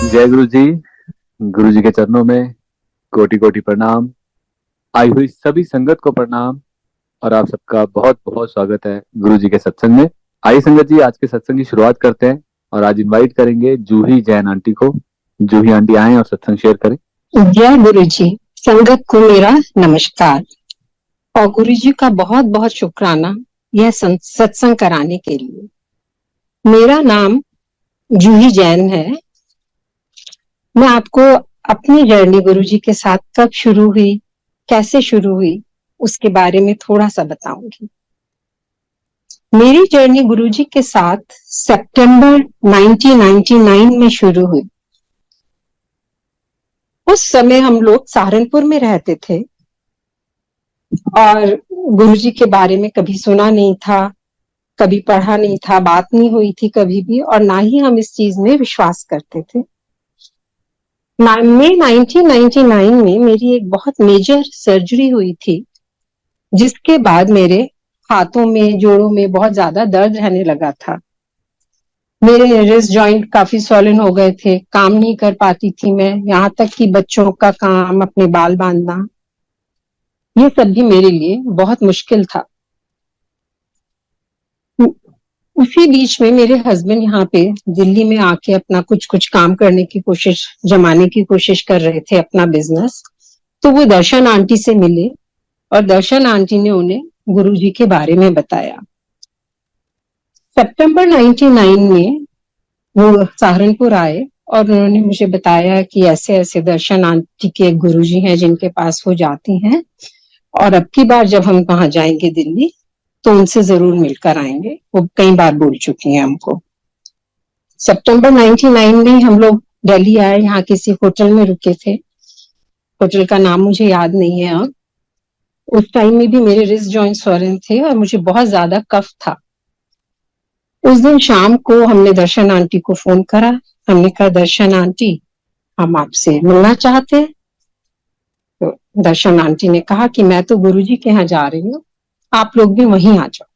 जय गुरु जी। गुरु जी के चरणों में कोटि कोटि प्रणाम। आई हुई सभी संगत को प्रणाम और आप सबका बहुत बहुत स्वागत है गुरु जी के सत्संग में। आइए संगत जी, आज के सत्संग की शुरुआत करते हैं और आज इनवाइट करेंगे जूही जैन आंटी को। जूही आंटी आए और सत्संग शेयर करें। जय गुरु जी। संगत को मेरा नमस्कार और गुरु जी का बहुत बहुत शुक्राना यह सत्संग कराने के लिए। मेरा नाम जूही जैन है। मैं आपको अपनी जर्नी गुरु जी के साथ कब शुरू हुई, कैसे शुरू हुई, उसके बारे में थोड़ा सा बताऊंगी। मेरी जर्नी गुरु जी के साथ सितंबर 1999 में शुरू हुई। उस समय हम लोग सहारनपुर में रहते थे और गुरु जी के बारे में कभी सुना नहीं था, कभी पढ़ा नहीं था, बात नहीं हुई थी कभी भी, और ना ही हम इस चीज में विश्वास करते थे। मई 1999 में मेरी एक बहुत मेजर सर्जरी हुई थी, जिसके बाद मेरे हाथों में, जोड़ों में बहुत ज्यादा दर्द रहने लगा था। मेरे रिस्ट जॉइंट काफी स्वॉलन हो गए थे, काम नहीं कर पाती थी मैं, यहाँ तक कि बच्चों का काम, अपने बाल बांधना, ये सब भी मेरे लिए बहुत मुश्किल था। उसी बीच में मेरे हस्बैंड यहाँ पे दिल्ली में आके अपना कुछ कुछ काम करने की कोशिश, जमाने की कोशिश कर रहे थे, अपना बिजनेस। तो वो दर्शन आंटी से मिले और दर्शन आंटी ने उन्हें गुरुजी के बारे में बताया। सितंबर 99 में वो सहारनपुर आए और उन्होंने मुझे बताया कि ऐसे ऐसे दर्शन आंटी के गुरुजी हैं जिनके पास वो जाती हैं, और अब की बार जब हम वहां जाएंगे दिल्ली तो उनसे जरूर मिलकर आएंगे। वो कई बार बोल चुकी हैं हमको। सितंबर 99 में हम लोग दिल्ली आए, यहाँ किसी होटल में रुके थे। होटल का नाम मुझे याद नहीं है अब। उस टाइम में भी मेरे रिस्ट जॉइंट स्वॉलन थे और मुझे बहुत ज्यादा कफ था। उस दिन शाम को हमने दर्शन आंटी को फोन करा। हमने कहा, दर्शन आंटी, हम आपसे मिलना चाहते हैं। तो दर्शन आंटी ने कहा कि मैं तो गुरुजी के यहाँ जा रही हूँ, आप लोग भी वहीं आ जाओ।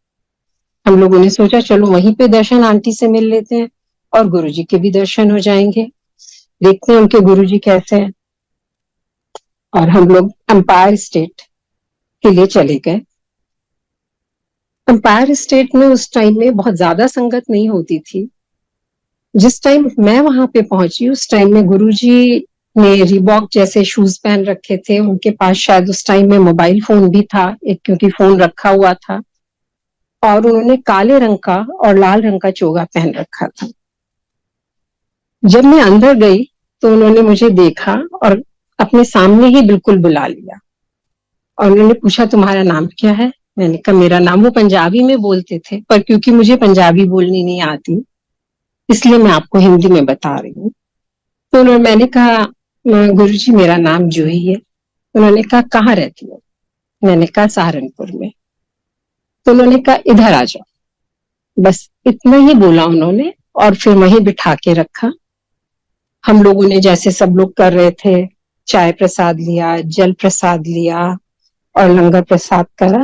हम लोगों ने सोचा चलो वहीं पे दर्शन आंटी से मिल लेते हैं और गुरुजी के भी दर्शन हो जाएंगे, देखते हैं उनके गुरुजी कैसे हैं। और हम लोग एम्पायर स्टेट के लिए चले गए। एम्पायर स्टेट में उस टाइम में बहुत ज्यादा संगत नहीं होती थी। जिस टाइम मैं वहां पे पहुंची उस टाइम में गुरुजी ने रिबॉक जैसे शूज पहन रखे थे। उनके पास शायद उस टाइम में मोबाइल फोन भी था एक, क्योंकि फोन रखा हुआ था, और उन्होंने काले रंग का और लाल रंग का चोगा पहन रखा था। जब मैं अंदर गई तो उन्होंने मुझे देखा और अपने सामने ही बिल्कुल बुला लिया और उन्होंने पूछा, तुम्हारा नाम क्या है? मैंने कहा मेरा नाम, वो पंजाबी में बोलते थे, पर क्योंकि मुझे पंजाबी बोलनी नहीं आती इसलिए मैं आपको हिंदी में बता रही हूँ। तो मैंने कहा, गुरुजी मेरा नाम जूही है। उन्होंने कहा, कहाँ रहती हो? मैंने कहा, सहारनपुर में। तो उन्होंने कहा, इधर आ जाओ। बस इतना ही बोला उन्होंने और फिर वहीं बिठा के रखा। हम लोगों ने जैसे सब लोग कर रहे थे, चाय प्रसाद लिया, जल प्रसाद लिया और लंगर प्रसाद करा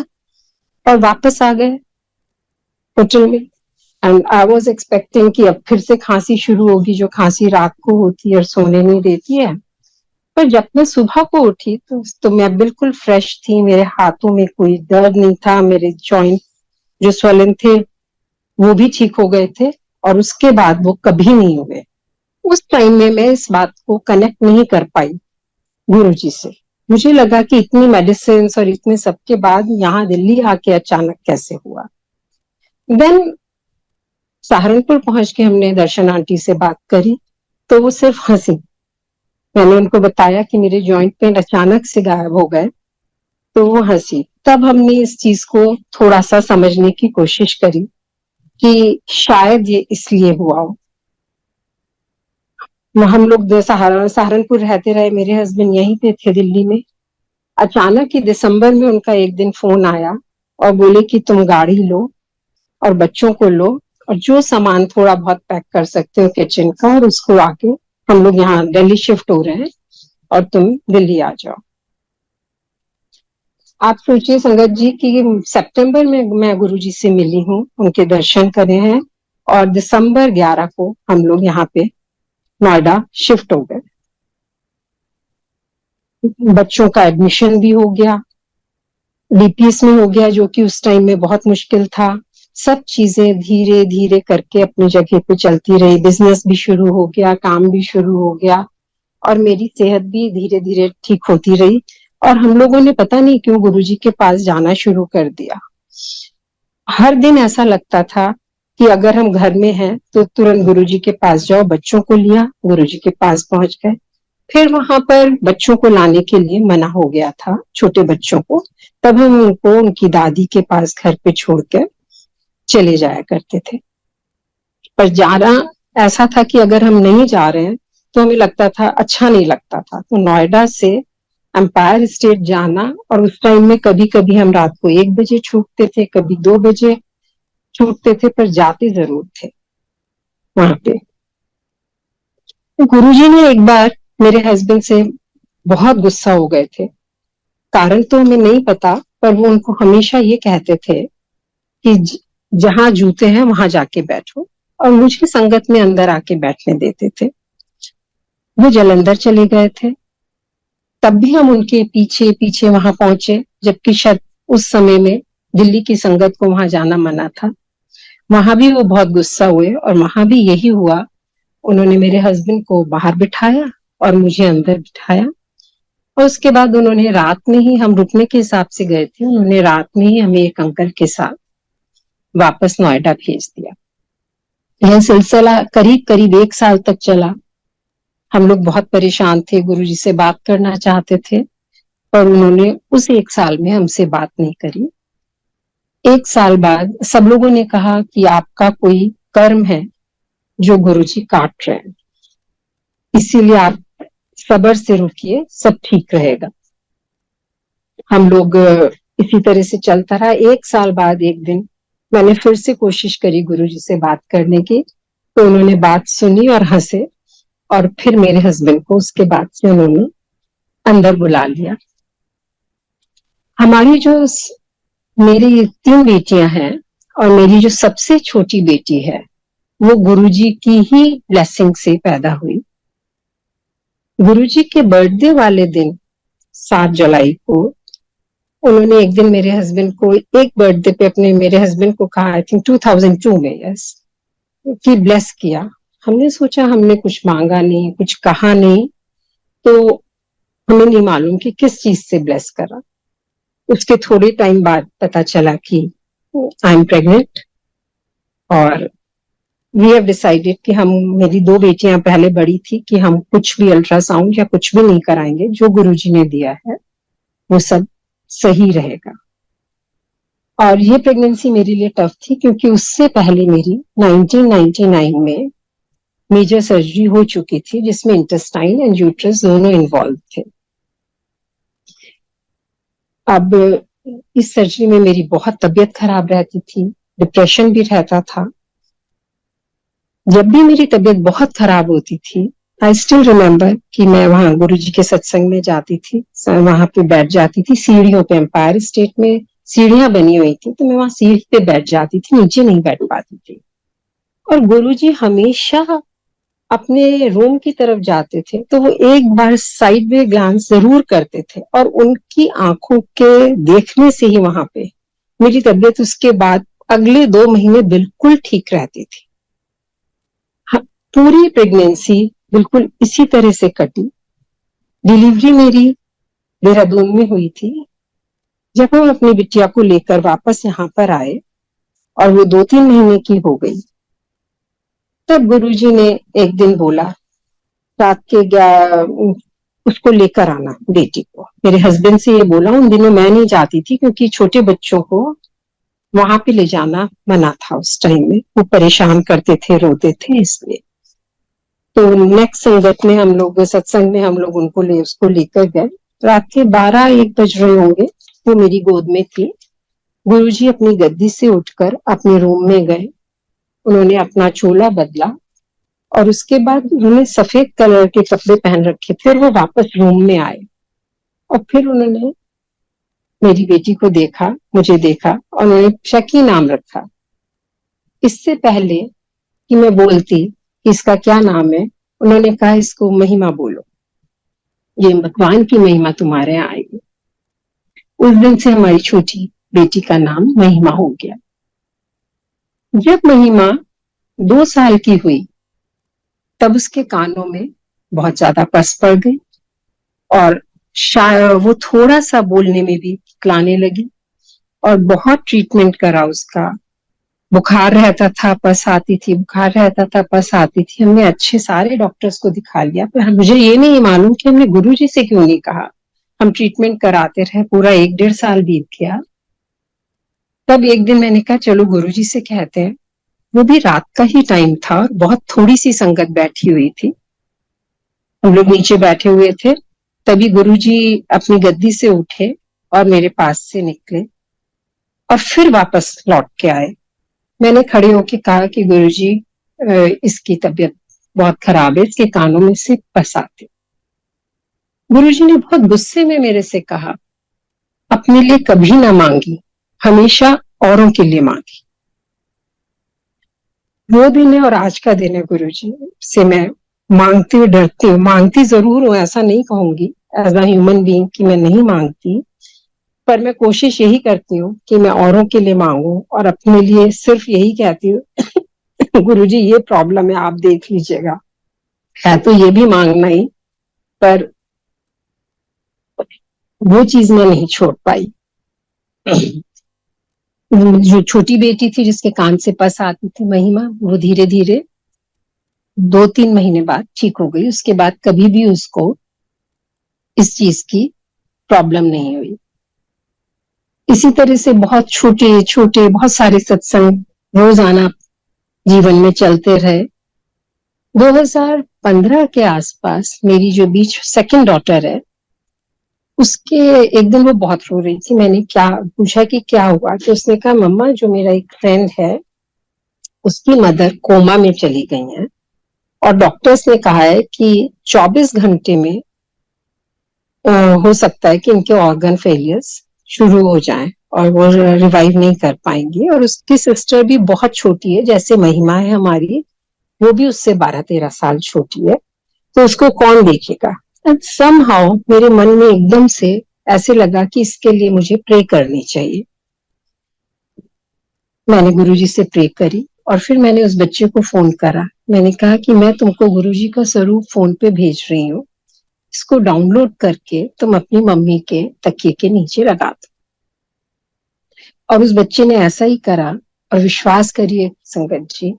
और वापस आ गए होटल में। एंड आई वाज एक्सपेक्टिंग कि अब फिर से खांसी शुरू होगी, जो खांसी रात को होती है और सोने नहीं देती है। पर जब मैं सुबह को उठी तो मैं बिल्कुल फ्रेश थी, मेरे हाथों में कोई दर्द नहीं था, मेरे जॉइंट जो स्वलन थे वो भी ठीक हो गए थे और उसके बाद वो कभी नहीं हुए। उस टाइम में मैं इस बात को कनेक्ट नहीं कर पाई गुरुजी से। मुझे लगा कि इतनी मेडिसिन और इतने सबके बाद यहाँ दिल्ली आके अचानक कैसे हुआ। देन सहारनपुर पहुंच के हमने दर्शन आंटी से बात करी तो वो सिर्फ हंसी। मैंने उनको बताया कि मेरे जॉइंट पेन अचानक से गायब हो गए तो वो हंसी। तब हमने इस चीज को थोड़ा सा समझने की कोशिश करी कि शायद ये इसलिए हुआ हो। हम लोग सहारनपुर रहते रहे, मेरे हस्बैंड यहीं पे थे दिल्ली में। अचानक ही दिसंबर में उनका एक दिन फोन आया और बोले कि तुम गाड़ी लो और बच्चों को लो और जो सामान थोड़ा बहुत पैक कर सकते हो किचन का, और उसको आके हम लोग यहाँ दिल्ली शिफ्ट हो रहे हैं और तुम दिल्ली आ जाओ। आप सोचिए संगत जी कि सितंबर में मैं गुरुजी से मिली हूँ, उनके दर्शन करे हैं, और दिसंबर 11 को हम लोग यहाँ पे नोएडा शिफ्ट हो गए। बच्चों का एडमिशन भी हो गया, डीपीएस में हो गया, जो कि उस टाइम में बहुत मुश्किल था। सब चीजें धीरे धीरे करके अपनी जगह पे चलती रही। बिजनेस भी शुरू हो गया, काम भी शुरू हो गया, और मेरी सेहत भी धीरे धीरे ठीक होती रही। और हम लोगों ने पता नहीं क्यों गुरुजी के पास जाना शुरू कर दिया। हर दिन ऐसा लगता था कि अगर हम घर में हैं तो तुरंत गुरुजी के पास जाओ, बच्चों को लिया, गुरुजी के पास पहुंच गए। फिर वहां पर बच्चों को लाने के लिए मना हो गया था, छोटे बच्चों को। तब हम उनको उनकी दादी के पास घर पे छोड़कर चले जाया करते थे। पर जाना ऐसा था कि अगर हम नहीं जा रहे हैं तो हमें लगता था, अच्छा नहीं लगता था। तो नोएडा से एम्पायर स्टेट जाना, और उस टाइम में कभी कभी हम रात को 1 बजे छूटते थे, कभी 2 बजे छूटते थे, पर जाते जरूर थे वहां पे। गुरुजी ने एक बार मेरे हस्बैंड से बहुत गुस्सा हो गए थे। कारण तो हमें नहीं पता, पर वो उनको हमेशा ये कहते थे कि जहां जूते हैं वहां जाके बैठो, और मुझे संगत में अंदर आके बैठने देते थे। वो जलंधर चले गए थे, तब भी हम उनके पीछे पीछे वहां पहुंचे, जबकि शायद उस समय में दिल्ली की संगत को वहां जाना मना था। वहां भी वो बहुत गुस्सा हुए, और वहां भी यही हुआ। उन्होंने मेरे हस्बैंड को बाहर बिठाया और मुझे अंदर बिठाया, और उसके बाद उन्होंने रात में ही, हम रुकने के हिसाब से गए थे, उन्होंने रात में ही हमें एक अंकल के साथ वापस नोएडा भेज दिया। यह सिलसिला करीब करीब 1 साल तक चला। हम लोग बहुत परेशान थे, गुरुजी से बात करना चाहते थे, पर उन्होंने उस 1 साल में हमसे बात नहीं करी। 1 साल बाद सब लोगों ने कहा कि आपका कोई कर्म है जो गुरुजी काट रहे हैं, इसीलिए आप सब्र से रुकिए, सब ठीक रहेगा। हम लोग इसी तरह से चलता रहा। 1 साल बाद एक दिन मैंने फिर से कोशिश करी गुरुजी से बात करने की, तो उन्होंने बात सुनी और हंसे, और फिर मेरे हस्बैंड को उसके बाद से उन्होंने अंदर बुला लिया। हमारी जो मेरी 3 बेटियां हैं, और मेरी जो सबसे छोटी बेटी है, वो गुरुजी की ही ब्लेसिंग से पैदा हुई। गुरुजी के बर्थडे वाले दिन 7 जुलाई को उन्होंने एक दिन मेरे हस्बैंड को, एक बर्थडे पे अपने मेरे हस्बैंड को कहा, आई थिंक 2002 में, यस, कि ब्लेस किया। हमने सोचा, हमने कुछ मांगा नहीं, कुछ कहा नहीं, तो हमें नहीं मालूम कि किस चीज से ब्लेस करा। उसके थोड़े टाइम बाद पता चला कि आई एम प्रेग्नेंट, और वी हैव डिसाइडेड कि हम, मेरी 2 बेटियां पहले बड़ी थी, कि हम कुछ भी अल्ट्रासाउंड या कुछ भी नहीं कराएंगे, जो गुरुजी ने दिया है वो सब सही रहेगा। और ये प्रेगनेंसी मेरे लिए टफ थी, क्योंकि उससे पहले मेरी 1999 में मेजर सर्जरी हो चुकी थी, जिसमें इंटेस्टाइन एंड यूट्रस दोनों इन्वॉल्व थे। अब इस सर्जरी में मेरी बहुत तबीयत खराब रहती थी, डिप्रेशन भी रहता था। जब भी मेरी तबीयत बहुत खराब होती थी, आई स्टिल रिमेम्बर कि मैं वहां गुरुजी के सत्संग में जाती थी, वहां पे बैठ जाती थी सीढ़ियों पे। एम्पायर स्टेट में सीढ़ियां बनी हुई थी, तो मैं वहां सीढ़ी पे बैठ जाती थी, नीचे नहीं बैठ पाती थी। और गुरुजी हमेशा अपने रूम की तरफ जाते थे, तो वो एक बार साइड वे ग्लांस जरूर करते थे, और उनकी आंखों के देखने से ही वहां पे मेरी तबीयत उसके बाद अगले 2 महीने बिल्कुल ठीक रहती थी। पूरी प्रेगनेंसी बिल्कुल इसी तरह से कटी। डिलीवरी मेरी देहरादून में हुई थी। जब हम अपनी बिटिया को लेकर वापस यहाँ पर आए, और वो 2-3 महीने की हो गई, तब गुरुजी ने एक दिन बोला, रात के उसको लेकर आना, बेटी को। मेरे हस्बैंड से ये बोला। उन दिनों मैं नहीं जाती थी, क्योंकि छोटे बच्चों को वहां पे ले जाना मना था उस टाइम में, वो परेशान करते थे, रोते थे, इसलिए। तो नेक्स्ट संगत में हम लोग, सत्संग में हम लोग उसको लेकर गए। रात के 12-1 बज रहे होंगे, वो मेरी गोद में थी। गुरुजी अपनी गद्दी से उठकर अपने रूम में गए, उन्होंने अपना चोला बदला, और उसके बाद उन्होंने सफेद कलर के कपड़े पहन रखे थे। फिर वो वापस रूम में आए, और फिर उन्होंने मेरी बेटी को देखा, मुझे देखा, और उन्होंने शकी नाम रखा। इससे पहले कि मैं बोलती कि इसका क्या नाम है, उन्होंने कहा इसको महिमा बोलो, ये भगवान की महिमा तुम्हारे यहाँ आएगी। उस दिन से हमारी छोटी बेटी का नाम महिमा हो गया। जब महिमा 2 साल की हुई तब उसके कानों में बहुत ज्यादा पस पड़ गई और वो थोड़ा सा बोलने में भी इकलाने लगी और बहुत ट्रीटमेंट करा उसका। बुखार रहता था, पस आती थी, बुखार रहता था, पस आती थी। हमने अच्छे सारे डॉक्टर्स को दिखा लिया, पर मुझे ये नहीं मालूम कि हमने गुरुजी से क्यों नहीं कहा। हम ट्रीटमेंट कराते रहे, पूरा 1-1.5 साल बीत गया। तब एक दिन मैंने कहा चलो गुरुजी से कहते हैं। वो भी रात का ही टाइम था और बहुत थोड़ी सी संगत बैठी हुई थी, हम लोग नीचे बैठे हुए थे। तभी गुरुजी अपनी गद्दी से उठे और मेरे पास से निकले और फिर वापस लौट के आए। मैंने खड़े होके कहा कि गुरुजी इसकी तबीयत बहुत खराब है, इसके कानों में से पस आते। गुरुजी ने बहुत गुस्से में मेरे से कहा, अपने लिए कभी ना मांगी, हमेशा औरों के लिए मांगी। वो दिन है और आज का दिन है गुरुजी से मैं मांगती हूँ, डरती हूँ। मांगती जरूर हूँ, ऐसा नहीं कहूंगी एज अ ह्यूमन बीइंग कि मैं नहीं मांगती, पर मैं कोशिश यही करती हूँ कि मैं औरों के लिए मांगू और अपने लिए सिर्फ यही कहती हूँ गुरुजी ये प्रॉब्लम है, आप देख लीजिएगा। है तो ये भी मांगना ही, पर वो चीज मैं नहीं छोड़ पाई। जो छोटी बेटी थी जिसके कान से पस आती थी, महिमा, वो धीरे धीरे 2-3 महीने बाद ठीक हो गई। उसके बाद कभी भी उसको इस चीज की प्रॉब्लम नहीं हुई। इसी तरह से बहुत छोटे छोटे बहुत सारे सत्संग रोजाना जीवन में चलते रहे। 2015 के आसपास मेरी जो बीच सेकंड डॉटर है, उसके एक दिन वो बहुत रो रही थी। मैंने क्या पूछा कि क्या हुआ, तो उसने कहा मम्मा जो मेरा एक फ्रेंड है उसकी मदर कोमा में चली गई है और डॉक्टर्स ने कहा है कि 24 घंटे में हो सकता है कि इनके ऑर्गन फेलियर्स शुरू हो जाएं और वो रिवाइव नहीं कर पाएंगी। और उसकी सिस्टर भी बहुत छोटी है, जैसे महिमा है हमारी, वो भी उससे 12-13 साल छोटी है, तो उसको कौन देखेगा। समहाउ मेरे मन में एकदम से ऐसे लगा कि इसके लिए मुझे प्रे करनी चाहिए। मैंने गुरुजी से प्रे करी और फिर मैंने उस बच्चे को फोन करा। मैंने कहा कि मैं तुमको गुरुजी का स्वरूप फोन पे भेज रही हूँ, इसको डाउनलोड करके तुम अपनी मम्मी के तकिए के नीचे लगा दो। और उस बच्चे ने ऐसा ही करा और विश्वास करिए संगत जी,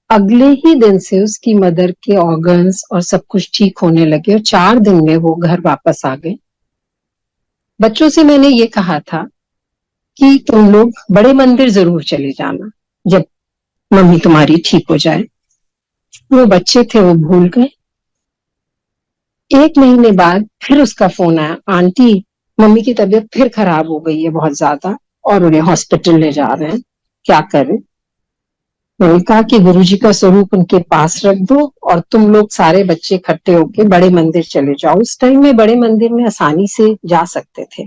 अगले ही दिन से उसकी मदर के ऑर्गन्स और सब कुछ ठीक होने लगे और 4 दिन में वो घर वापस आ गए। बच्चों से मैंने ये कहा था कि तुम लोग बड़े मंदिर जरूर चले जाना जब मम्मी तुम्हारी ठीक हो जाए। वो बच्चे थे, वो भूल गए। 1 महीने बाद फिर उसका फोन आया, आंटी मम्मी की तबीयत फिर खराब हो गई है बहुत ज्यादा और उन्हें हॉस्पिटल ले जा रहे हैं, क्या करें। मैंने कहा कि गुरुजी का स्वरूप उनके पास रख दो और तुम लोग सारे बच्चे इकट्ठे होके बड़े मंदिर चले जाओ। उस टाइम में बड़े मंदिर में आसानी से जा सकते थे।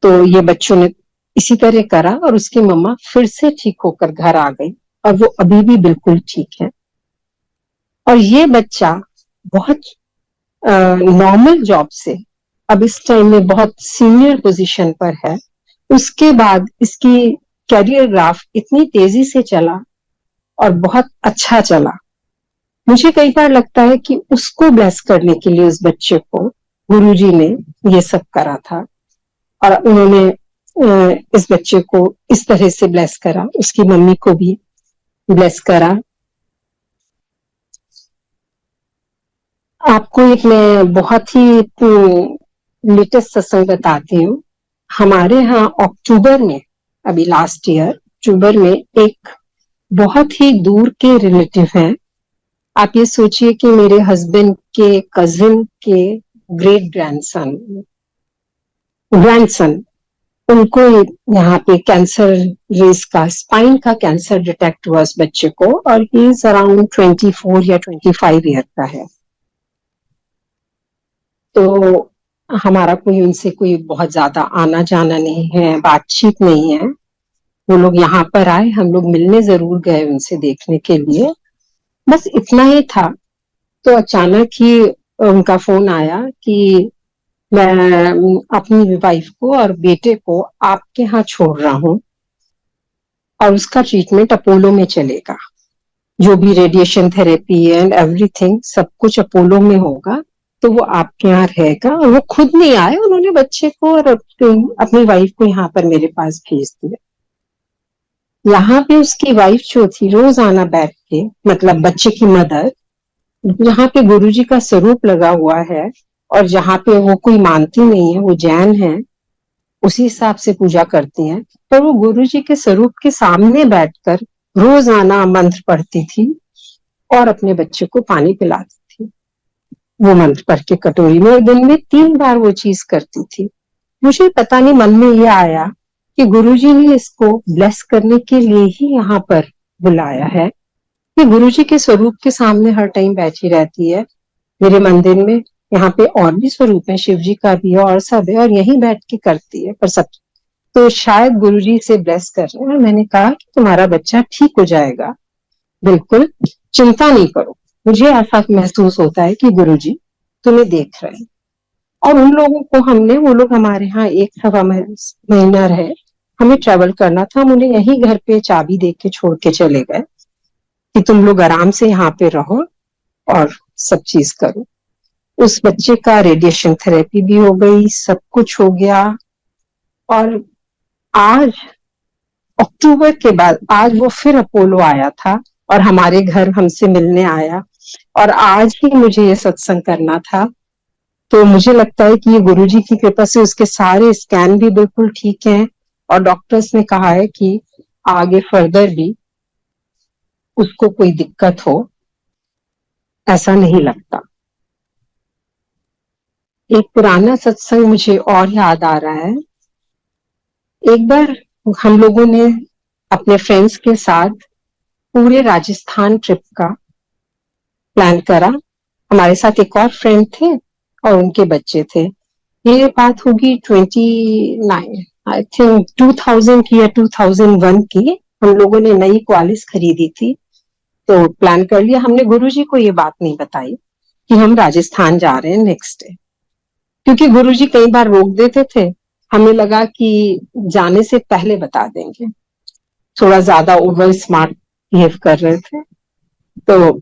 तो ये बच्चों ने इसी तरह करा और उसकी मम्मा फिर से ठीक होकर घर आ गई और वो अभी भी बिल्कुल ठीक है। और ये बच्चा बहुत नॉर्मल जॉब से अब इस टाइम में बहुत सीनियर पोजीशन पर है। उसके बाद इसकी कैरियर ग्राफ इतनी तेजी से चला और बहुत अच्छा चला। मुझे कई बार लगता है कि उसको ब्लेस करने के लिए उस बच्चे को गुरुजी ने ये सब करा था और उन्होंने इस बच्चे को इस तरह से ब्लेस करा, उसकी मम्मी को भी ब्लेस करा। आपको एक मैं बहुत ही लेटेस्ट सत्संग बताती हूँ। हमारे यहाँ अक्टूबर में, अभी लास्ट ईयर अक्टूबर में, एक बहुत ही दूर के रिलेटिव हैं। आप ये सोचिए कि मेरे हस्बैंड के कजिन के ग्रेट ग्रैंडसन उनको यहाँ पे कैंसर रेस का, स्पाइन का कैंसर डिटेक्ट हुआ इस बच्चे को और ही इज अराउंड 24 या 25 ईयर का है। तो हमारा कोई उनसे कोई बहुत ज्यादा आना जाना नहीं है, बातचीत नहीं है। वो लोग यहाँ पर आए, हम लोग मिलने जरूर गए उनसे देखने के लिए, बस इतना ही था। तो अचानक ही उनका फोन आया कि मैं अपनी वाइफ को और बेटे को आपके यहाँ छोड़ रहा हूँ और उसका ट्रीटमेंट अपोलो में चलेगा, जो भी रेडिएशन थेरेपी एंड एवरीथिंग सब कुछ अपोलो में होगा, तो वो आपके यहाँ रहेगा। और वो खुद नहीं आए, उन्होंने बच्चे को और अपनी वाइफ को यहाँ पर मेरे पास भेज दिया। यहाँ पे उसकी वाइफ जो थी रोज आना बैठ के, मतलब बच्चे की मदर, जहाँ पे गुरुजी का स्वरूप लगा हुआ है और जहाँ पे वो कोई मानती नहीं है, वो जैन है, उसी हिसाब से पूजा करती हैं, पर वो गुरुजी के स्वरूप के सामने बैठकर रोज आना मंत्र पढ़ती थी और अपने बच्चे को पानी पिलाती थी वो मंत्र पढ़ के कटोरी में, और दिन में 3 बार वो चीज करती थी। मुझे पता नहीं मन में ये आया कि गुरुजी ने इसको ब्लेस करने के लिए ही यहाँ पर बुलाया है। ये गुरुजी के स्वरूप के सामने हर टाइम बैठी रहती है मेरे मंदिर में। यहाँ पे और भी स्वरूप है, शिव जी का भी है और सब है, और यहीं बैठ के करती है, पर सब तो शायद गुरुजी से ब्लेस कर रहे हैं। और मैंने कहा कि तुम्हारा बच्चा ठीक हो जाएगा, बिल्कुल चिंता नहीं करो। मुझे ऐसा महसूस होता है कि गुरुजी तुम्हें देख रहे हैं। और उन लोगों को हमने, वो लोग हमारे यहाँ 1 सवा महीना रहे, हमें ट्रेवल करना था, हम उन्हें यही घर पे चाबी दे के छोड़ के चले गए कि तुम लोग आराम से यहाँ पे रहो और सब चीज करो। उस बच्चे का रेडिएशन थेरेपी भी हो गई, सब कुछ हो गया। और आज अक्टूबर के बाद आज वो फिर अपोलो आया था और हमारे घर हमसे मिलने आया, और आज ही मुझे ये सत्संग करना था। तो मुझे लगता है कि ये गुरुजी की कृपा से उसके सारे स्कैन भी बिल्कुल ठीक हैं, और डॉक्टर्स ने कहा है कि आगे फर्दर भी उसको कोई दिक्कत हो ऐसा नहीं लगता। एक पुराना सत्संग मुझे और याद आ रहा है। एक बार हम लोगों ने अपने फ्रेंड्स के साथ पूरे राजस्थान ट्रिप का प्लान करा। हमारे साथ एक और फ्रेंड थे और उनके बच्चे थे। ये बात होगी 29 आई थिंक 2000 की या 2001 की। हम लोगों ने नई क्वालिस खरीदी थी, तो प्लान कर लिया। हमने गुरुजी को ये बात नहीं बताई कि हम राजस्थान जा रहे हैं नेक्स्ट डे, क्योंकि गुरुजी कई बार रोक देते थे। हमें लगा कि जाने से पहले बता देंगे, थोड़ा ज्यादा ओवर स्मार्ट बिहेव कर रहे थे। तो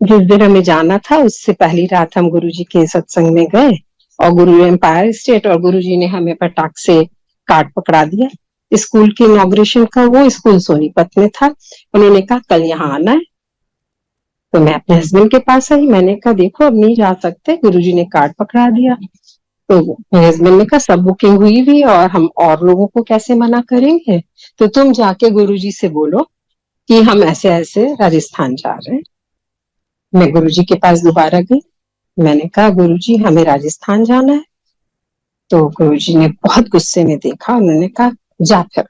जिस दिन हमें जाना था उससे पहली रात हम गुरुजी के सत्संग में गए, और गुरु एम्पायर स्टेट, और गुरुजी ने हमें पटाख से कार्ड पकड़ा दिया। स्कूल की इनॉग्रेशन का, वो स्कूल सोनीपत में था। उन्होंने कहा कल यहाँ आना है। तो मैं अपने हस्बैंड के पास आई, मैंने कहा देखो अब नहीं जा सकते, गुरुजी ने कार्ड पकड़ा दिया। तो मेरे हस्बैंड ने कहा सब बुकिंग हुई भी और हम और लोगों को कैसे मना करेंगे, तो तुम जाके गुरुजी से बोलो कि हम ऐसे ऐसे राजस्थान जा रहे हैं। मैं गुरुजी के पास दोबारा गई, मैंने कहा गुरुजी हमें राजस्थान जाना है। तो गुरुजी ने बहुत गुस्से में देखा, उन्होंने कहा जा फिर।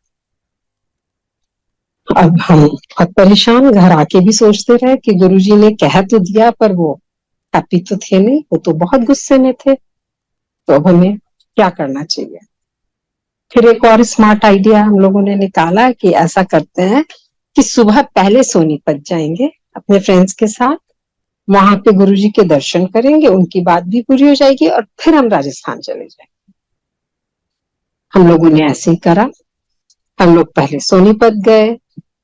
अब हम बहुत परेशान, घर आके भी सोचते रहे कि गुरुजी ने कह तो दिया, पर वो हैप्पी तो थे नहीं, वो तो बहुत गुस्से में थे। तो अब हमें क्या करना चाहिए? फिर एक और स्मार्ट आइडिया हम लोगों ने निकाला कि ऐसा करते हैं कि सुबह पहले सोनीपत जाएंगे अपने फ्रेंड्स के साथ, वहां पे गुरुजी के दर्शन करेंगे, उनकी बात भी पूरी हो जाएगी, और फिर हम राजस्थान चले जाएंगे। हम लोगों ने ऐसे ही करा। हम लोग पहले सोनीपत गए,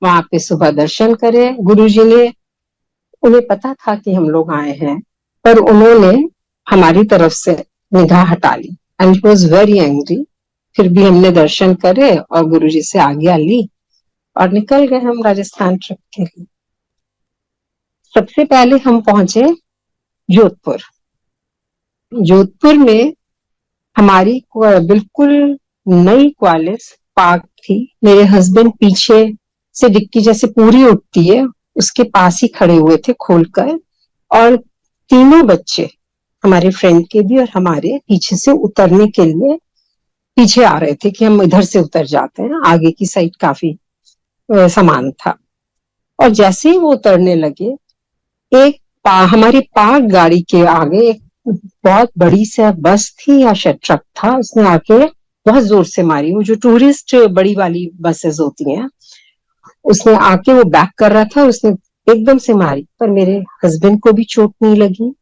वहां पे सुबह दर्शन करे। गुरुजी ने, उन्हें पता था कि हम लोग आए हैं, पर उन्होंने हमारी तरफ से निगाह हटा ली, and he was very angry. फिर भी हमने दर्शन करे और गुरुजी से आज्ञा ली और निकल गए हम राजस्थान ट्रिप के लिए। सबसे पहले हम पहुंचे जोधपुर। जोधपुर में हमारी बिल्कुल नई क्वालिस पार्क थी। मेरे हस्बैंड पीछे से डिक्की जैसे पूरी उठती है उसके पास ही खड़े हुए थे खोलकर, और तीनों बच्चे हमारे फ्रेंड के भी और हमारे पीछे से उतरने के लिए पीछे आ रहे थे कि हम इधर से उतर जाते हैं। आगे की साइड काफी सामान था, और जैसे ही वो उतरने लगे, एक हमारी पार्क गाड़ी के आगे एक बहुत बड़ी सा बस थी या शायद ट्रक था, उसने आके बहुत जोर से मारी। वो जो टूरिस्ट बड़ी वाली बसेस होती हैं, उसने आके वो बैक कर रहा था, उसने एकदम से मारी, पर मेरे हस्बैंड को भी चोट नहीं लगी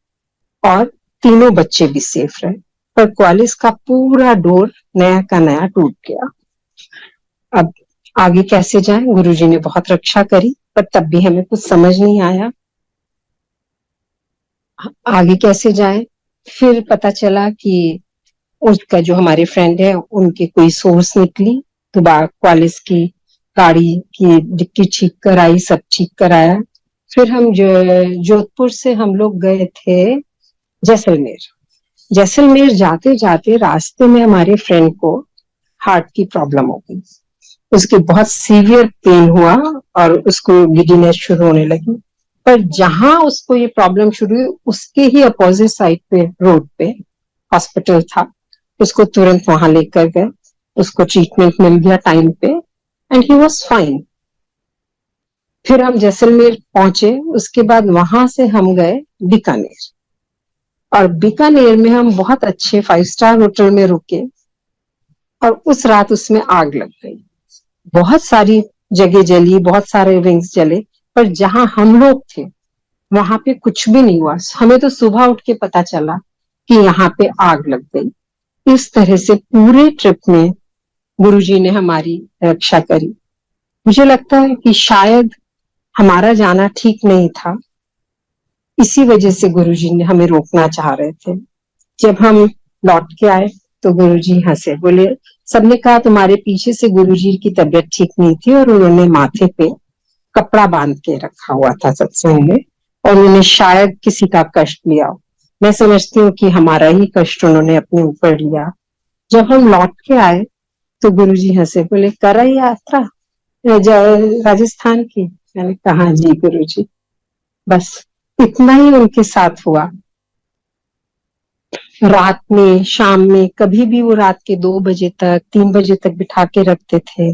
और तीनों बच्चे भी सेफ रहे। पर क्वालिस का पूरा डोर नया का नया टूट गया। अब आगे कैसे जाए? गुरुजी ने बहुत रक्षा करी, पर तब भी हमें कुछ समझ नहीं आया आगे कैसे जाए। फिर पता चला कि उसका जो हमारे फ्रेंड है उनके कोई सोर्स निकली, तो क्वालिस की गाड़ी की डिक्की ठीक कराई, सब ठीक कराया। फिर हम जोधपुर से हम लोग गए थे जैसलमेर। जैसलमेर जाते जाते रास्ते में हमारे फ्रेंड को हार्ट की प्रॉब्लम हो गई, उसकी बहुत सीवियर पेन हुआ और उसको गिडीनेस शुरू होने लगी। पर जहां उसको ये प्रॉब्लम शुरू हुई उसके ही अपोजिट साइड पे रोड पे हॉस्पिटल था, उसको तुरंत वहां लेकर गए, उसको ट्रीटमेंट मिल गया टाइम पे एंड ही वाज फाइन। फिर हम जैसलमेर पहुंचे, उसके बाद वहां से हम गए बीकानेर, और बीकानेर में हम बहुत अच्छे 5 स्टार होटल में रुके और उस रात उसमें आग लग गई। बहुत सारी जगह जली, बहुत सारे विंग्स जले, पर जहां हम लोग थे वहां पे कुछ भी नहीं हुआ। हमें तो सुबह उठ के पता चला कि यहाँ पे आग लग गई। इस तरह से पूरे ट्रिप में गुरुजी ने हमारी रक्षा करी। मुझे लगता है कि शायद हमारा जाना ठीक नहीं था, इसी वजह से गुरुजी ने हमें रोकना चाह रहे थे। जब हम लौट के आए तो गुरुजी हंसे, बोले, सबने कहा तुम्हारे पीछे से गुरुजी की तबीयत ठीक नहीं थी और उन्होंने माथे पे कपड़ा बांध के रखा हुआ था सत्संग में, और उन्होंने शायद किसी का कष्ट लिया। मैं समझती हूँ कि हमारा ही कष्ट उन्होंने अपने ऊपर लिया। जब हम लौट के आए तो गुरुजी हंसे, बोले, करा यात्रा राजस्थान की? मैंने कहा, हाँ जी गुरुजी। बस इतना ही उनके साथ हुआ। रात में, शाम में, कभी भी वो रात के 2 बजे तक, 3 बजे तक बिठा के रखते थे,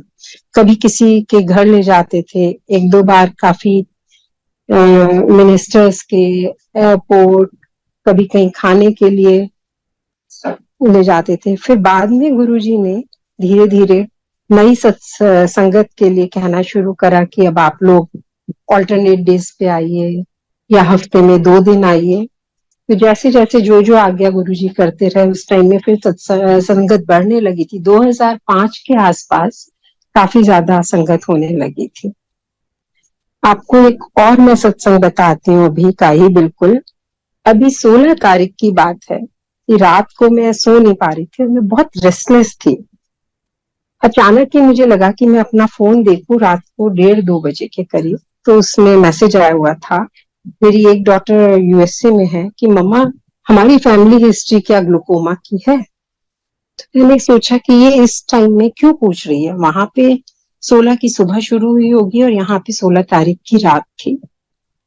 कभी किसी के घर ले जाते थे। 1-2 बार काफी मिनिस्टर्स के एयरपोर्ट, कभी कहीं खाने के लिए ले जाते थे। फिर बाद में गुरुजी ने धीरे धीरे नई संगत के लिए कहना शुरू करा कि अब आप लोग ऑल्टरनेट डेज पे आइए या हफ्ते में 2 दिन आइए। तो जैसे जैसे जो आज्ञा गुरुजी करते रहे, उस टाइम में फिर संगत बढ़ने लगी थी। 2005 के आसपास काफी ज्यादा संगत होने लगी थी। आपको एक और मैं सत्संग बताती हूँ, अभी का ही बिल्कुल। अभी 16 तारीख की बात है कि रात को मैं सो नहीं पा रही थी और मैं बहुत रेस्टलेस थी। अचानक ही मुझे लगा कि मैं अपना फोन देखूं रात को 1:30-2 बजे के करीब, तो उसमें मैसेज आया हुआ था। मेरी एक डॉटर यूएसए में है कि मम्मा, हमारी फैमिली हिस्ट्री क्या ग्लूकोमा की है? तो मैंने सोचा कि ये इस टाइम में क्यों पूछ रही है। वहां पे 16 की सुबह शुरू हुई होगी और यहाँ पे 16 तारीख की रात थी।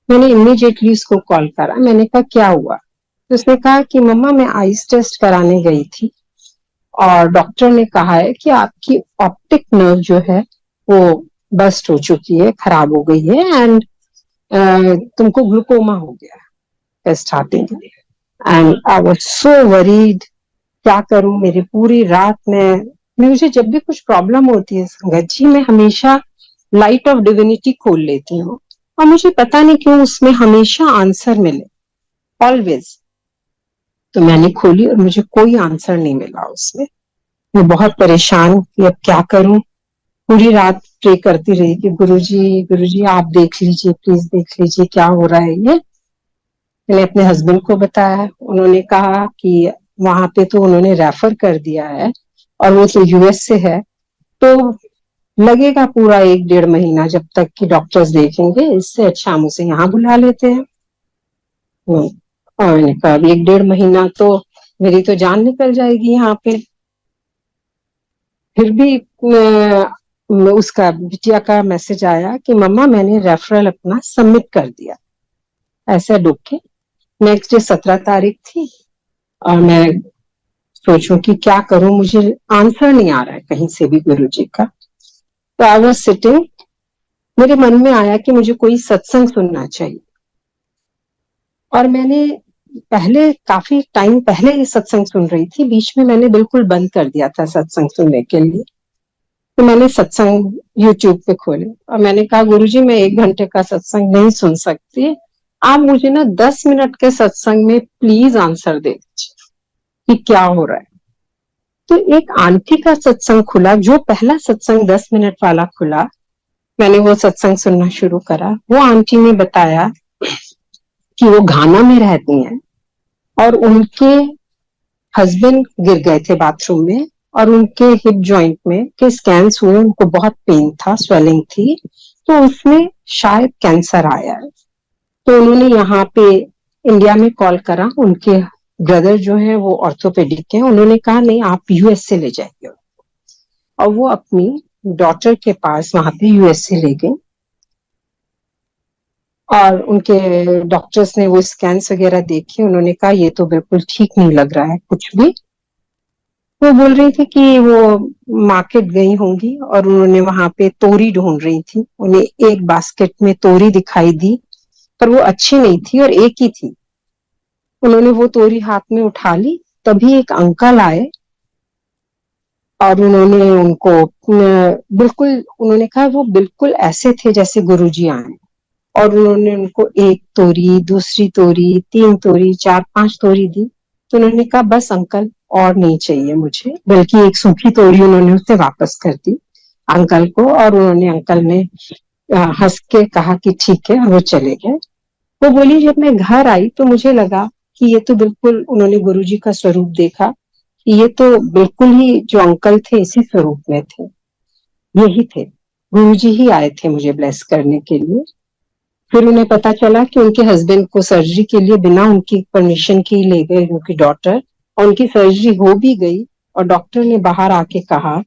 मैंने इमीडिएटली उसको कॉल करा, मैंने कहा क्या हुआ? तो उसने कहा कि मम्मा, मैं आइस टेस्ट कराने गई थी और डॉक्टर ने कहा है कि आपकी ऑप्टिक नर्व जो है वो बस्ट हो चुकी है, खराब हो गई है, एंड तुमको ग्लूकोमा हो गया है starting. And I was so worried, क्या करूं? मेरी पूरी रात में, मुझे जब भी कुछ प्रॉब्लम होती है संगत जी, मैं हमेशा लाइट ऑफ डिविनिटी खोल लेती हूँ और मुझे पता नहीं क्यों उसमें हमेशा आंसर मिले, ऑलवेज। तो मैंने खोली और मुझे कोई आंसर नहीं मिला उसमें। मैं बहुत परेशान कि अब क्या करूं। पूरी रात प्रे करती रही कि गुरुजी आप देख लीजिए, प्लीज देख लीजिए क्या हो रहा है ये। मैंने अपने हस्बैंड को बताया, उन्होंने कहा कि वहां पे तो उन्होंने रेफर कर दिया है और वो तो यूएस से है, तो लगेगा पूरा 1-1.5 महीना जब तक कि डॉक्टर्स देखेंगे, इससे अच्छा हम उसे यहाँ बुला लेते हैं। और मैंने कहा 1-1.5 महीना तो मेरी तो जान निकल जाएगी यहाँ पे। फिर भी उसका बिटिया का मैसेज आया कि मम्मा, मैंने रेफरल अपना सबमिट कर दिया। ऐसा डूब के नेक्स्ट डे 17 तारीख थी और मैं सोचूं कि क्या करूं, मुझे आंसर नहीं आ रहा है कहीं से भी गुरुजी का। तो आई वाज सिटिंग, मेरे मन में आया कि मुझे कोई सत्संग सुनना चाहिए, और मैंने पहले काफी टाइम पहले ये सत्संग सुन रही थी, बीच में मैंने बिल्कुल बंद कर दिया था सत्संग सुनने के लिए। तो मैंने सत्संग यूट्यूब पे खोले और मैंने कहा गुरुजी मैं 1 घंटे का सत्संग नहीं सुन सकती, आप मुझे ना 10 मिनट के सत्संग में प्लीज आंसर दे दीजिए कि क्या हो रहा है। तो एक आंटी का सत्संग खुला, जो पहला सत्संग 10 मिनट वाला खुला, मैंने वो सत्संग सुनना शुरू करा। वो आंटी ने बताया कि वो घाना में रहती हैं और उनके हस्बैंड गिर गए थे बाथरूम में और उनके हिप जॉइंट में के स्कैन्स हुए, उनको बहुत पेन था, स्वेलिंग थी, तो उसमें शायद कैंसर आया है। तो उन्होंने यहाँ पे इंडिया में कॉल करा, उनके ब्रदर जो है वो ऑर्थोपेडिक है, उन्होंने कहा नहीं आप यूएसए ले जाइए, और वो अपनी डॉटर के पास वहां पे यूएसए ले गई और उनके डॉक्टर्स ने वो स्कैन्स वगैरह देखे, उन्होंने कहा ये तो बिल्कुल ठीक नहीं लग रहा है कुछ भी। वो बोल रही थी कि वो मार्केट गई होंगी और उन्होंने वहां पे तोरी ढूंढ रही थी, उन्हें एक बास्केट में तोरी दिखाई दी पर वो अच्छी नहीं थी और एक ही थी। उन्होंने वो तोरी हाथ में उठा ली, तभी एक अंकल आए और उन्होंने उनको बिल्कुल, उन्होंने कहा वो बिल्कुल ऐसे थे जैसे गुरुजी आए, और उन्होंने उनको एक तोरी, दूसरी तोरी, 3 तोरी, 4-5 तोरी दी। तो उन्होंने कहा बस अंकल और नहीं चाहिए मुझे, बल्कि एक सूखी तोरी उन्होंने उसे वापस कर दी अंकल को, और उन्होंने अंकल ने हंस के कहा कि ठीक है, और वो चले गए। वो बोली जब मैं घर आई तो मुझे लगा कि ये तो बिल्कुल, उन्होंने गुरुजी का स्वरूप देखा कि ये तो बिल्कुल ही जो अंकल थे इसी स्वरूप में थे, यही थे, गुरुजी ही आए थे मुझे ब्लेस करने के लिए। फिर उन्हें पता चला कि उनके हस्बैंड को सर्जरी के लिए बिना उनकी परमिशन के ले गए उनकी डॉटर, और उनकी सर्जरी हो भी गई और डॉक्टर ने बाहर आके कहा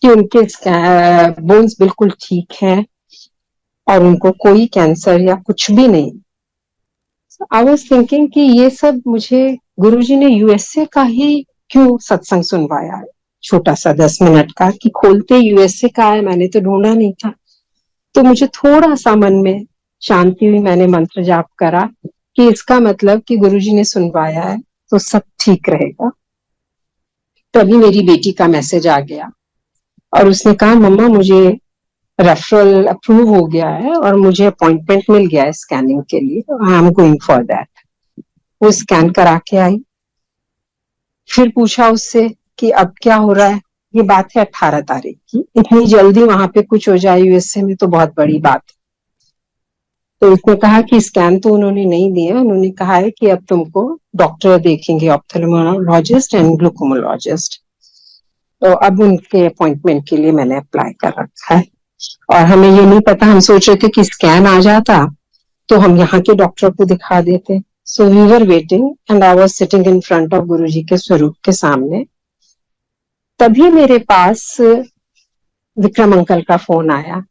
कि उनके बोन्स बिल्कुल ठीक हैं और उनको कोई कैंसर या कुछ भी नहीं। आई वाज थिंकिंग कि ये सब मुझे गुरुजी ने यूएसए का ही क्यों सत्संग सुनवाया है, छोटा सा 10 मिनट का, कि खोलते यूएसए का है, मैंने तो ढूंढा नहीं था। तो मुझे थोड़ा सा मन में शांति हुई, मैंने मंत्र जाप करा कि इसका मतलब कि गुरुजी ने सुनवाया है तो सब ठीक रहेगा। तभी मेरी बेटी का मैसेज आ गया और उसने कहा मम्मा मुझे रेफरल अप्रूव हो गया है और मुझे अपॉइंटमेंट मिल गया है स्कैनिंग के लिए, I am going for that. वो स्कैन करा के आई, फिर पूछा उससे कि अब क्या हो रहा है। ये बात है 18 तारीख की, इतनी जल्दी वहां पे कुछ हो जाए यूएसए में तो बहुत बड़ी बात है। तो उसने कहा कि स्कैन तो उन्होंने नहीं दिया, उन्होंने कहा है कि अब तुमको डॉक्टर देखेंगे, ऑप्थेल्मोलॉजिस्ट एंड ग्लूकोमोलॉजिस्ट। तो अब उनके अपॉइंटमेंट के लिए मैंने अप्लाई कर रखा है, और हमें ये नहीं पता, हम सोच रहे थे कि स्कैन आ जाता तो हम यहाँ के डॉक्टर को दिखा देते। So we were waiting and I was sitting in front of Guruji के स्वरूप के सामने। तभी मेरे पास विक्रम अंकल का फोन आया,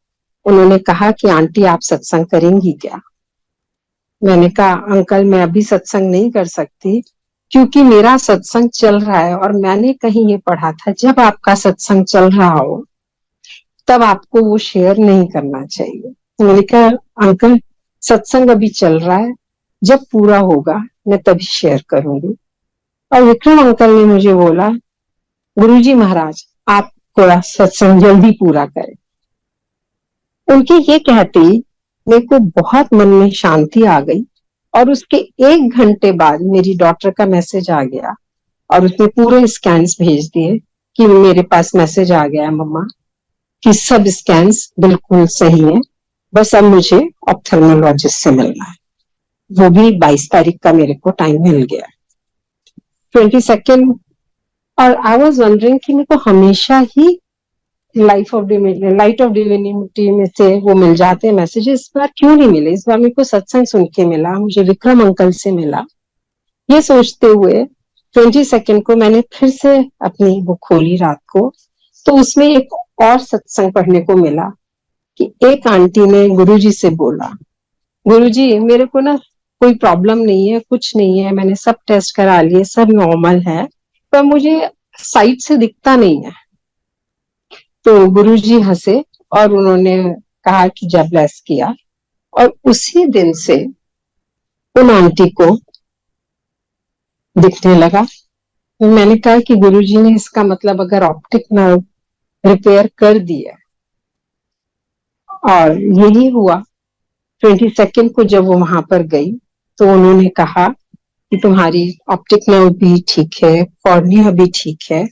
उन्होंने कहा कि आंटी आप सत्संग करेंगी क्या। मैंने कहा अंकल मैं अभी सत्संग नहीं कर सकती क्योंकि मेरा सत्संग चल रहा है, और मैंने कहीं ये पढ़ा था जब आपका सत्संग चल रहा हो तब आपको वो शेयर नहीं करना चाहिए। मैंने कहा अंकल सत्संग अभी चल रहा है, जब पूरा होगा मैं तभी शेयर करूंगी। और विक्रम अंकल ने मुझे बोला गुरुजी महाराज आप थोड़ा सत्संग जल्दी पूरा करें। उनके ये कहते ही मेरे को बहुत मन में शांति आ गई, और उसके 1 घंटे बाद मेरी डॉटर का मैसेज आ गया और उसने पूरे स्कैन्स भेज दिए कि मेरे पास मैसेज आ गया मम्मा कि सब स्कैन्स बिल्कुल सही है, बस अब मुझे ऑप्थेल्मोलॉजिस्ट से मिलना है। वो भी 22 तारीख का मेरे को टाइम मिल गया, 22। और आई वाज वंडरिंग कि मेरे को हमेशा ही लाइट ऑफ डिविनिटी में से वो मिल जाते हैं मैसेजेस, इस बार क्यों नहीं मिले। इस बार मेरे को सत्संग सुन के मिला, मुझे विक्रम अंकल से मिला। ये सोचते हुए 22 को मैंने फिर से अपनी बुक खोली रात को, तो उसमें एक और सत्संग पढ़ने को मिला कि एक आंटी ने गुरुजी से बोला गुरुजी मेरे को ना कोई प्रॉब्लम नहीं है, कुछ नहीं है, मैंने सब टेस्ट करा लिए, सब नॉर्मल है, पर मुझे साइड से दिखता नहीं है। तो गुरुजी हंसे और उन्होंने कहा कि जब ब्लेस किया, और उसी दिन से उन आंटी को दिखने लगा। मैंने कहा कि गुरुजी ने इसका मतलब अगर ऑप्टिक नर्व रिपेयर कर दिया। और यही हुआ 22 को जब वो वहां पर गई तो उन्होंने कहा कि तुम्हारी ऑप्टिक नर्व भी ठीक है, कॉर्निया भी ठीक है,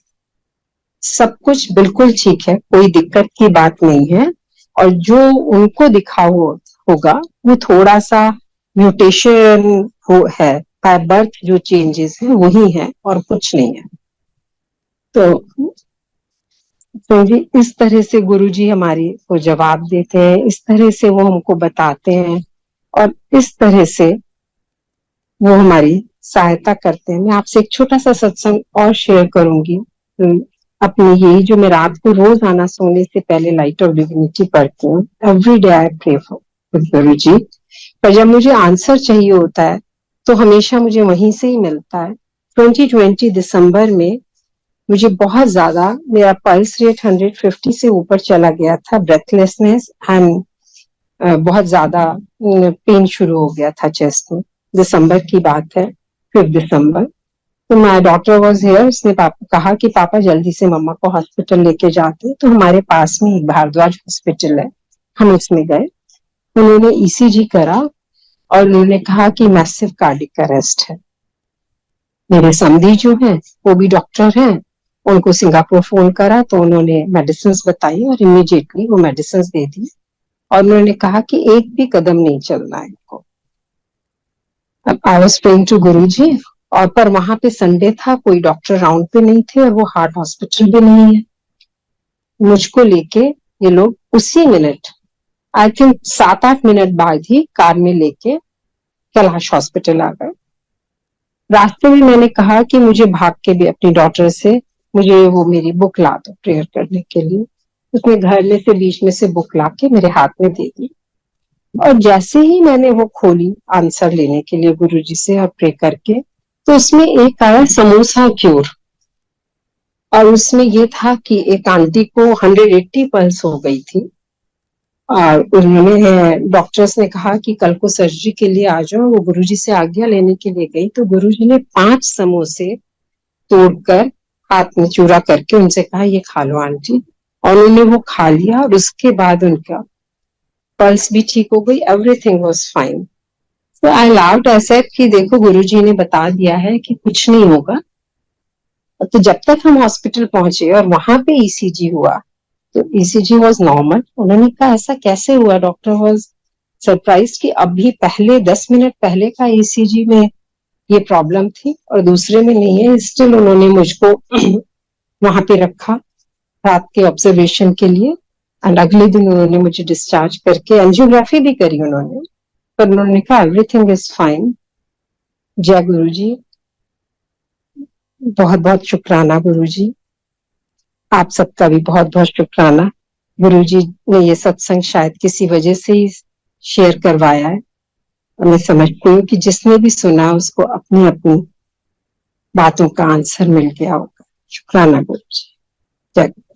सब कुछ बिल्कुल ठीक है, कोई दिक्कत की बात नहीं है। और जो उनको दिखा होगा वो थोड़ा सा म्यूटेशन है, बाय बर्थ जो चेंजेस है वही है और कुछ नहीं है। तो जी इस तरह से गुरुजी हमारी को जवाब देते हैं, इस तरह से वो हमको बताते हैं और इस तरह से वो हमारी सहायता करते हैं। मैं आपसे एक छोटा सा सत्संग और शेयर करूंगी। अपनी यही जो मैं रात को रोज आना सोने से पहले लाइट ऑफ डिविनिटी पढ़ती हूँ, every day I pray for Guruji. पर जब मुझे आंसर चाहिए होता है तो हमेशा मुझे वहीं से ही मिलता है। 2020 दिसंबर में मुझे बहुत ज्यादा, मेरा पल्स रेट 150 से ऊपर चला गया था, ब्रेथलेसनेस एंड बहुत ज्यादा पेन शुरू हो गया था चेस्ट में। दिसंबर की बात है, 5 दिसंबर। तो माय डॉटर वाज हियर, उसने कहा कि पापा जल्दी से मम्मा को हॉस्पिटल लेके जाते। तो हमारे पास में एक भारद्वाज हॉस्पिटल है, हम उसमें गए। उन्होंने ईसीजी करा और उन्होंने कहा कि मैसिव कार्डिक अरेस्ट है। मेरे समधी जो हैं वो भी डॉक्टर हैं, उनको सिंगापुर फोन करा तो उन्होंने मेडिसिन बताई और इमीडिएटली वो मेडिसिन दे दी और उन्होंने कहा कि एक भी कदम नहीं चलना है इनको। अब आई वाज प्रेइंग टू गुरुजी, और पर वहां पे संडे था, कोई डॉक्टर राउंड पे नहीं थे और वो हार्ट हॉस्पिटल भी नहीं है। मुझको लेके ये लोग उसी मिनट, आई थिंक 7-8 मिनट बाद ही कार में लेके कैलाश हॉस्पिटल आ गए। रास्ते में मैंने कहा कि मुझे भाग के भी अपनी डॉटर से मुझे वो मेरी बुक ला दो प्रेयर करने के लिए। उसने घर में से बीच में से बुक ला के मेरे हाथ में दे दी और जैसे ही मैंने वो खोली आंसर लेने के लिए गुरुजी से और प्रे करके, तो उसमें एक आया समोसा क्यूर। और उसमें ये था कि एक आंटी को 180 पल्स हो गई थी और उन्होंने, डॉक्टर्स ने कहा कि कल को सर्जरी के लिए आ जाओ। वो गुरुजी से आज्ञा लेने के लिए गई तो गुरुजी ने 5 समोसे तोड़कर हाथ में चूरा करके उनसे कहा ये खा लो आंटी, और उन्होंने वो खा लिया और उसके बाद उनका पल्स भी ठीक हो गई, एवरीथिंग वाज फाइन। तो आई लाउड एक्सेप्ट कि देखो गुरुजी ने बता दिया है कि कुछ नहीं होगा। तो जब तक हम हॉस्पिटल पहुंचे और वहां पे ईसीजी हुआ तो ईसीजी वाज नॉर्मल। उन्होंने कहा ऐसा कैसे हुआ? डॉक्टर वाज सरप्राइज कि अभी पहले 10 मिनट पहले का ईसीजी में ये प्रॉब्लम थी और दूसरे में नहीं है। स्टिल उन्होंने मुझको वहां पे रखा रात के ऑब्जर्वेशन के लिए एंड अगले दिन उन्होंने मुझे डिस्चार्ज करके एंजियोग्राफी भी करी उन्होंने, पर उन्होंने कहा एवरीथिंग इज फाइन। जय गुरु जी, बहुत बहुत शुक्राना गुरु जी, आप सबका भी बहुत बहुत शुक्राना। गुरु जी ने ये सत्संग शायद किसी वजह से ही शेयर करवाया है और मैं समझती हूँ कि जिसने भी सुना उसको अपनी अपनी बातों का आंसर मिल गया होगा। शुक्राना गुरु जी, जय गुरु।